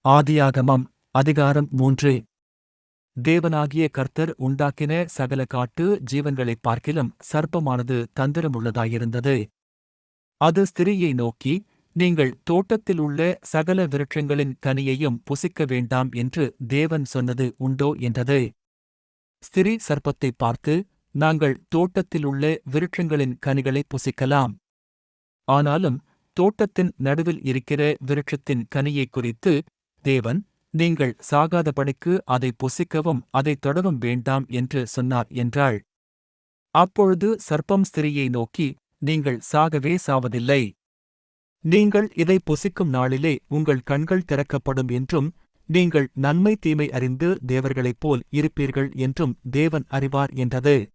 ஆதியாகமம் அதிகாரம் 3. தேவனாகிய கர்த்தர் உண்டாக்கின சகல காட்டு ஜீவன்களைப் பார்க்கிலும் சர்ப்பமானது தந்திரமுள்ளதாயிருந்தது. அது ஸ்திரீயை நோக்கி, நீங்கள் தோட்டத்தில் உள்ள சகல விருட்சங்களின் கனியையும் புசிக்க வேண்டாம் என்று தேவன் சொன்னது உண்டோ என்றது. ஸ்திரீ சர்ப்பத்தைப் பார்த்து, நாங்கள் தோட்டத்திலுள்ள விருட்சங்களின் கனிகளை புசிக்கலாம். ஆனாலும் தோட்டத்தின் நடுவில் இருக்கிற விருட்சத்தின் கனியைக் குறித்து தேவன், நீங்கள் சாகாதபடிக்கு அதை புசிக்கவும் அதைத் தொடவும் வேண்டாம் என்று சொன்னார் என்றாள். அப்பொழுது சர்ப்பம் ஸ்திரீயை நோக்கி, நீங்கள் சாகவே சாவதில்லை. நீங்கள் இதை புசிக்கும் நாளிலே உங்கள் கண்கள் திறக்கப்படும் என்றும், நீங்கள் நன்மை தீமை அறிந்து தேவர்களைப் போல் இருப்பீர்கள் என்றும் தேவன் அறிவார் என்றது.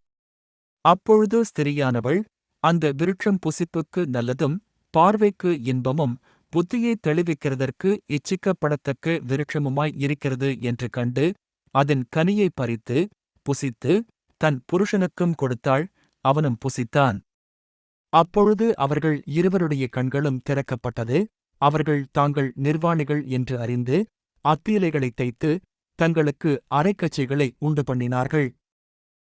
அப்பொழுது ஸ்திரீயானவள், அந்த விருட்சம் புசிப்புக்கு நல்லதும் பார்வைக்கு இன்பமும் புத்தியைத் தெளிவிக்கிறதற்கு இச்சிக்கப்படத்தக்க விருட்சமுமாய் இருக்கிறது என்று கண்டு, அதன் கனியைப் பறித்து புசித்து தன் புருஷனுக்கும் கொடுத்தாள். அவனும் புசித்தான். அப்பொழுது அவர்கள் இருவருடைய கண்களும் திறக்கப்பட்டது. அவர்கள் தாங்கள் நிர்வாணிகள் என்று அறிந்து அத்தியிலைகளைத் தைத்து தங்களுக்கு அரைக்கச்சைகளை உண்டு பண்ணினார்கள்.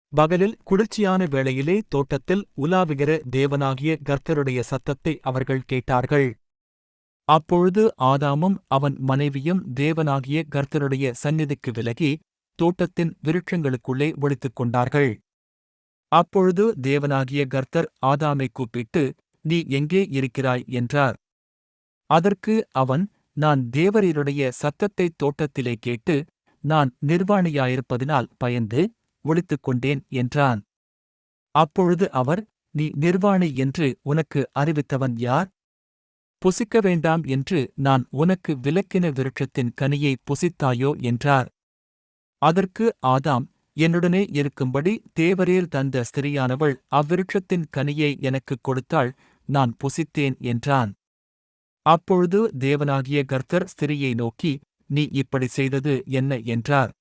பகலில் குளிர்ச்சியான வேளையிலே தோட்டத்தில் உலாவுகிற தேவனாகிய கர்த்தருடைய சத்தத்தை அவர்கள் கேட்டார்கள். அப்பொழுது ஆதாமும் அவன் மனைவியும் தேவனாகிய கர்த்தருடைய சந்நிதிக்கு விலகி தோட்டத்தின் விருட்சங்களுக்குள்ளே ஒளித்துக் கொண்டார்கள். அப்பொழுது தேவனாகிய கர்த்தர் ஆதாமைக் கூப்பிட்டு, நீ எங்கே இருக்கிறாய் என்றார். அதற்கு அவன், நான் தேவரீருடைய சத்தத்தைத் தோட்டத்திலே கேட்டு, நான் நிர்வாணியாயிருப்பதினால் பயந்து ஒளித்துக் கொண்டேன் என்றான். அப்பொழுது அவர், நீ நிர்வாணி என்று உனக்கு அறிவித்தவன் யார்? புசிக்க வேண்டாம் என்று நான் உனக்கு விலக்கின விருட்சத்தின் கனியை புசித்தாயோ என்றார். அதற்கு ஆதாம், என்னுடனே இருக்கும்படி தேவரீர் தந்த ஸ்திரீயானவள் அவ்விருட்சத்தின் கனியை எனக்குக் கொடுத்தாள், நான் புசித்தேன் என்றான். அப்பொழுது தேவனாகிய கர்த்தர் ஸ்திரீயை நோக்கி, நீ இப்படி செய்தது என்ன என்றார்.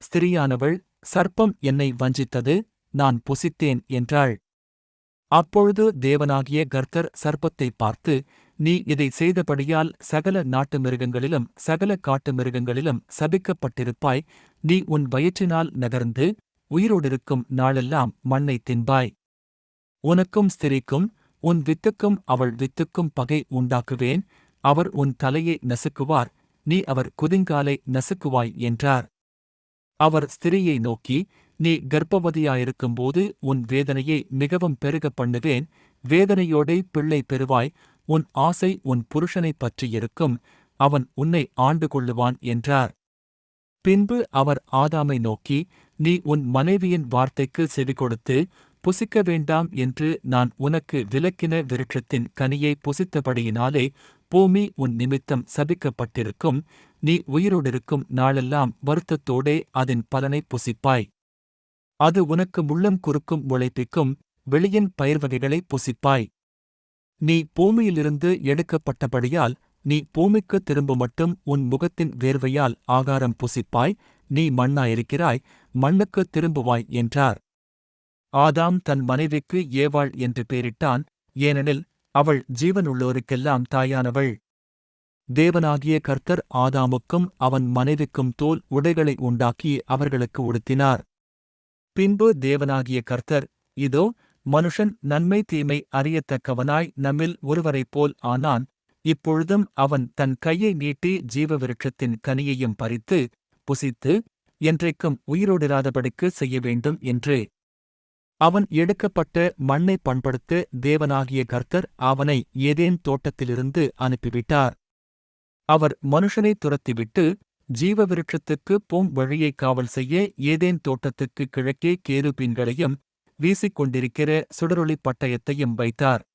ஸ்திரீயானவள், சர்ப்பம் என்னை வஞ்சித்தது, நான் புசித்தேன் என்றாள். அப்பொழுது தேவனாகிய கர்த்தர் சர்ப்பத்தைப் பார்த்து, நீ இதை செய்தபடியால் சகல நாட்டு மிருகங்களிலும் சகல காட்டு மிருகங்களிலும் சபிக்கப்பட்டிருப்பாய். நீ உன் வயிற்றினால் நகர்ந்து உயிரோடிருக்கும் நாளெல்லாம் மண்ணை தின்பாய். உனக்கும் ஸ்திரீக்கும் உன் வித்துக்கும் அவள் வித்துக்கும் பகை உண்டாக்குவேன். அவர் உன் தலையை நசுக்குவார், நீ அவர் குதிங்காலை நசுக்குவாய் என்றார். அவர் ஸ்திரீயை நோக்கி, நீ கர்ப்பவதியாயிருக்கும்போது உன் வேதனையை மிகவும் பெருகப் பண்ணுவேன். வேதனையோடே பிள்ளை பெறுவாய். உன் ஆசை உன் புருஷனைப் பற்றியிருக்கும், அவன் உன்னை ஆண்டு கொள்ளுவான் என்றார். பின்பு அவர் ஆதாமை நோக்கி, நீ உன் மனைவியின் வார்த்தைக்கு செவிகொடுத்து புசிக்க வேண்டாம் என்று நான் உனக்கு விலக்கின விருட்சத்தின் கனியை புசித்தபடியினாலே பூமி உன் நிமித்தம் சபிக்கப்பட்டிருக்கும். நீ உயிரோடிருக்கும் நாளெல்லாம் வருத்தத்தோடே அதன் பலனைப் புசிப்பாய். அது உனக்கு முள்ளம் குறுக்கும் முளைப்பிக்கும் வெளியின் பயிர்வகைகளைப் புசிப்பாய். நீ பூமியிலிருந்து எடுக்கப்பட்டபடியால் நீ பூமிக்கு திரும்புமட்டும் உன் முகத்தின் வேர்வையால் ஆகாரம் புசிப்பாய். நீ மண்ணாயிருக்கிறாய், மண்ணுக்குத் திரும்புவாய் என்றார். ஆதாம் தன் மனைவிக்கு ஏவாள் என்று பெயரிட்டான், ஏனெனில் அவள் ஜீவனுள்ளோருக்கெல்லாம் தாயானவள். தேவனாகிய கர்த்தர் ஆதாமுக்கும் அவன் மனைவிக்கும் தோல் உடைகளை உண்டாக்கி அவர்களுக்கு உடுத்தினார். பின்பு தேவனாகிய கர்த்தர், இதோ, மனுஷன் நன்மை தீமை அறியத்தக்கவனாய் நம்மில் ஒருவரைப்போல் ஆனான். இப்பொழுதும் அவன் தன் கையை நீட்டி ஜீவவிருட்சத்தின் கனியையும் பறித்து புசித்து என்றைக்கும் உயிரோடிராதபடிக்கு செய்ய வேண்டும் என்று. அவன் எடுக்கப்பட்ட மண்ணை பண்படுத்த தேவனாகிய கர்த்தர் அவனை ஏதேன் தோட்டத்திலிருந்து அனுப்பிவிட்டார். அவர் மனுஷனை துரத்திவிட்டு ஜீவவிருட்சத்துக்குப் போம் வழியைக் காவல் செய்ய ஏதேன் தோட்டத்துக்குக் கிழக்கே கேருபீன்களையும் வீசிக்கொண்டிருக்கிற சுடரொளிப் பட்டயத்தையும் வைத்தார்.